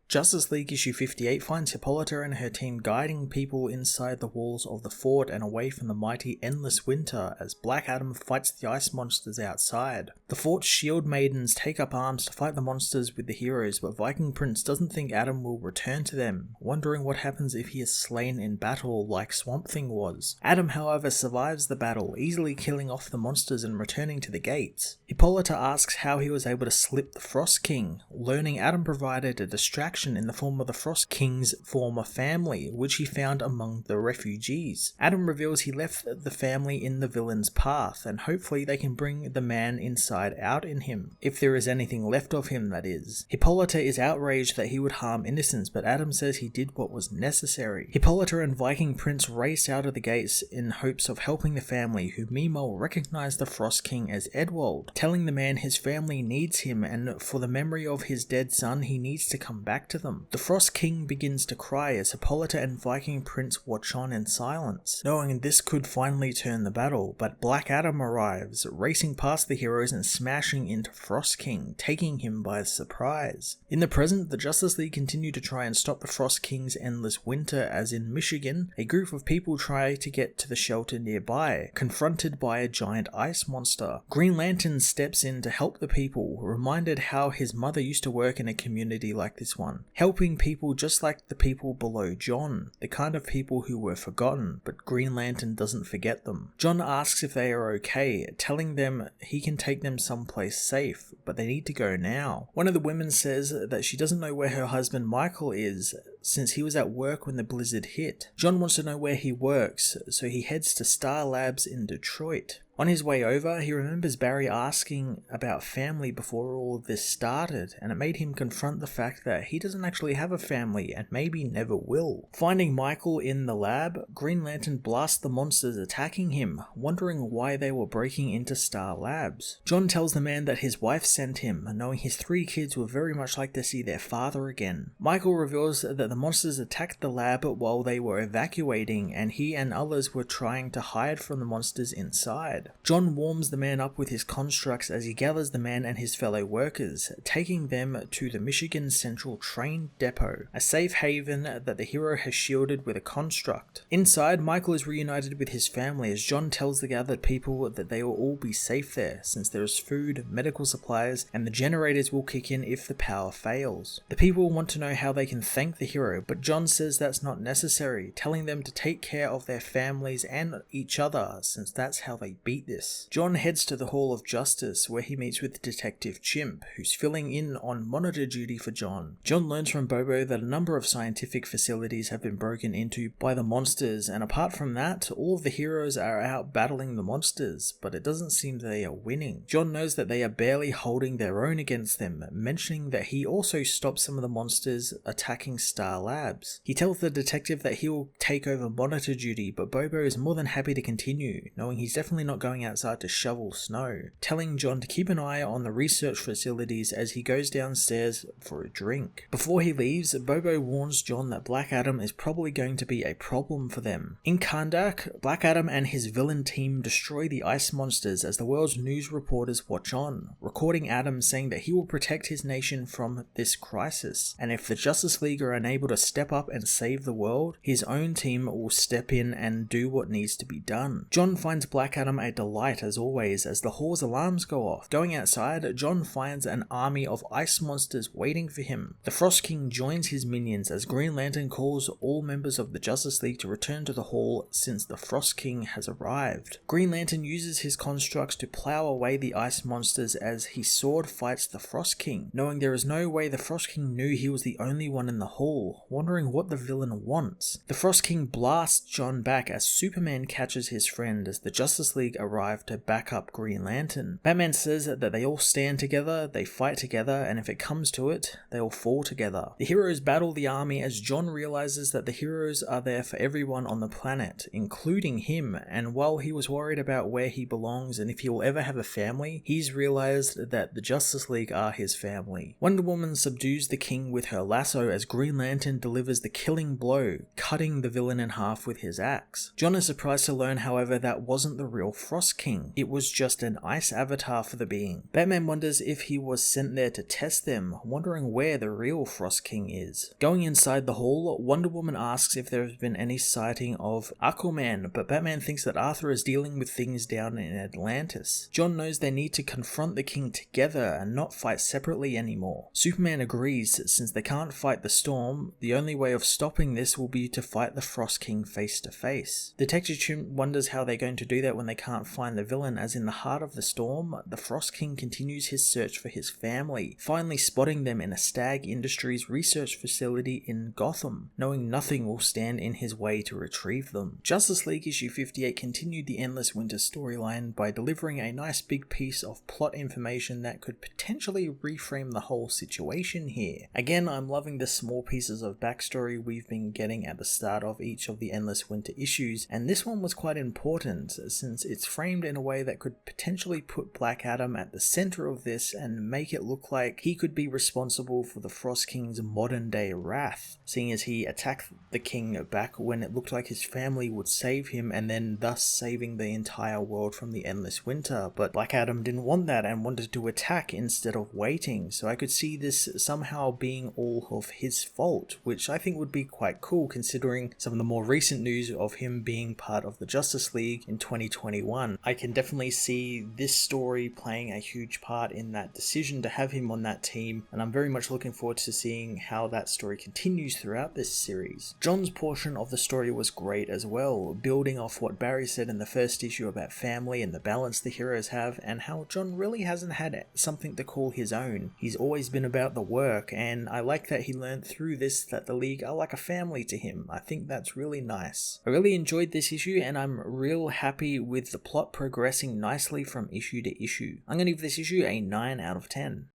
Justice League issue 58 finds Hippolyta and her team guiding people inside the walls of the fort and away from the mighty Endless Winter as Black Adam fights the ice monsters outside. The fort's shield maidens take up arms to fight the monsters with the heroes, but Viking Prince doesn't think Adam will return to them, wondering what happens if he is slain in battle like Swamp Thing was. Adam, however, survives the battle, easily killing off the monsters and returning to the gates. Hippolyta asks how he was able to slip the Frost King, learning Adam provided a distraction in the form of the Frost King's former family, which he found among the refugees. Adam reveals he left the family in the villain's path, and hopefully they can bring the man inside out in him, if there is anything left of him, that is. Hippolyta is outraged that he would harm innocents, but Adam says he did what was necessary. Hippolyta and Viking Prince race out of the gates in hopes of helping the family, who meanwhile recognize the Frost King as Edwald, telling the man his family needs him, and for the memory of his dead son he needs to come back to them. The Frost King begins to cry as Hippolyta and Viking Prince watch on in silence, knowing this could finally turn the battle, but Black Adam arrives, racing past the heroes and smashing into Frost King, taking him by surprise. In the present, the Justice League continue to try and stop the Frost King's Endless Winter, as in Michigan, a group of people try to get to the shelter nearby, confronted by a giant ice monster. Green Lantern steps in to help the people, reminded how his mother used to work in a community like this one, helping people just like the people below John, the kind of people who were forgotten, but Green Lantern doesn't forget them. John asks if they are okay, telling them he can take them someplace safe, but they need to go now. One of the women says that she doesn't know where her husband Michael is, since he was at work when the blizzard hit. John wants to know where he works, so he heads to Star Labs in Detroit. On his way over, he remembers Barry asking about family before all of this started, and it made him confront the fact that he doesn't actually have a family and maybe never will. Finding Michael in the lab, Green Lantern blasts the monsters attacking him, wondering why they were breaking into Star Labs. John tells the man that his wife sent him, knowing his 3 kids would very much like to see their father again. Michael reveals that the monsters attacked the lab while they were evacuating, and he and others were trying to hide from the monsters inside. John warms the man up with his constructs as he gathers the man and his fellow workers, taking them to the Michigan Central Train Depot, a safe haven that the hero has shielded with a construct. Inside, Michael is reunited with his family as John tells the gathered people that they will all be safe there, since there is food, medical supplies, and the generators will kick in if the power fails. The people want to know how they can thank the hero, but John says that's not necessary, telling them to take care of their families and each other, since that's how they beat this. John heads to the Hall of Justice, where he meets with Detective Chimp, who's filling in on monitor duty for John. John learns from Bobo that a number of scientific facilities have been broken into by the monsters, and apart from that, all of the heroes are out battling the monsters, but it doesn't seem they are winning. John knows that they are barely holding their own against them, mentioning that he also stopped some of the monsters attacking Star Labs. He tells the detective that he will take over monitor duty, but Bobo is more than happy to continue, knowing he's definitely not going outside to shovel snow, telling John to keep an eye on the research facilities as he goes downstairs for a drink. Before he leaves, Bobo warns John that Black Adam is probably going to be a problem for them. In Kahndaq, Black Adam and his villain team destroy the ice monsters as the world's news reporters watch on, recording Adam saying that he will protect his nation from this crisis, and if the Justice League are unable to step up and save the world, his own team will step in and do what needs to be done. John finds Black Adam a delight as always as the hall's alarms go off. Going outside, John finds an army of ice monsters waiting for him. The Frost King joins his minions as Green Lantern calls all members of the Justice League to return to the hall since the Frost King has arrived. Green Lantern uses his constructs to plow away the ice monsters as he sword fights the Frost King, knowing there is no way the Frost King knew he was the only one in the hall, wondering what the villain wants. The Frost King blasts John back as Superman catches his friend as the Justice League arrive to back up Green Lantern. Batman says that they all stand together, they fight together, and if it comes to it, they all fall together. The heroes battle the army as John realizes that the heroes are there for everyone on the planet, including him, and while he was worried about where he belongs and if he will ever have a family, he's realized that the Justice League are his family. Wonder Woman subdues the king with her lasso as Green Lantern delivers the killing blow, cutting the villain in half with his axe. John is surprised to learn, however, that wasn't the real Frost King. It was just an ice avatar for the being. Batman wonders if he was sent there to test them, wondering where the real Frost King is. Going inside the hall, Wonder Woman asks if there has been any sighting of Aquaman, but Batman thinks that Arthur is dealing with things down in Atlantis. John knows they need to confront the king together and not fight separately anymore. Superman agrees, since they can't fight the storm, the only way of stopping this will be to fight the Frost King face to face. Detective Chimp wonders how they're going to do that when they can't find the villain, as in the heart of the storm, the Frost King continues his search for his family, finally spotting them in a Stag Industries research facility in Gotham, knowing nothing will stand in his way to retrieve them. Justice League issue 58 continued the Endless Winter storyline by delivering a nice big piece of plot information that could potentially reframe the whole situation here. Again, I'm loving the small pieces of backstory we've been getting at the start of each of the Endless Winter issues, and this one was quite important since it's framed in a way that could potentially put Black Adam at the center of this and make it look like he could be responsible for the Frost King's modern day wrath, seeing as he attacked the king back when it looked like his family would save him and then thus saving the entire world from the Endless Winter. But Black Adam didn't want that and wanted to attack instead of waiting, so I could see this somehow being all of his fault, which I think would be quite cool considering some of the more recent news of him being part of the Justice League in 2021. I can definitely see this story playing a huge part in that decision to have him on that team, and I'm very much looking forward to seeing how that story continues throughout this series. John's portion of the story was great as well, building off what Barry said in the first issue about family and the balance the heroes have, and how John really hasn't had something to call his own. He's always been about the work, and I like that he learned through this that the League are like a family to him. I think that's really nice. I really enjoyed this issue, and I'm real happy with the plot progressing nicely from issue to issue. I'm going to give this issue a 9 out of 10.